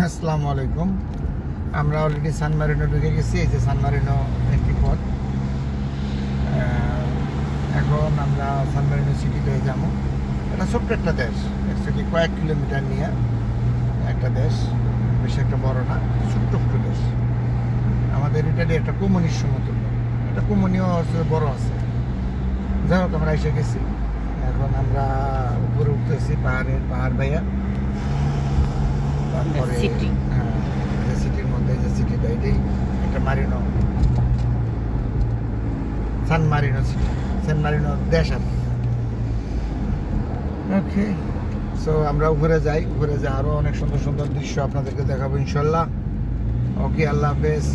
আসসালামু আলাইকুম। আমরা অলরেডি সান মারিনো ঢুকে গেছি। এই যে সান মারিনো এন্ট্রি পথ। এখন আমরা সান মারিনো সিটিতে যাবো। এটা ছোট্ট একটা দেশ, অ্যাকচুয়ালি কয়েক কিলোমিটার নিয়ে একটা দেশ, বেশি একটা বড় না, ছোট্ট একটু দেশ। আমাদের ইটালি একটা কমিউনিস্ট সমতুল্য, এটা কমিউনিও বড় আছে। যাই হোক, আমরা এসে গেছি। এখন আমরা উপরে উঠতেছি পাহাড় বাইয়া। তারপরে হ্যাঁ, সিটির মধ্যে যে সিটিটা, এটাই একটা মারিনো, সান মারিনো সিটি, সান মারিনো দেশ আর কি। ওকে, সো আমরা উপরে যাই। উপরে যাই, আরো অনেক সুন্দর সুন্দর দৃশ্য আপনাদেরকে দেখাবো ইনশাল্লাহ। ওকে, আল্লাহ হাফেজ।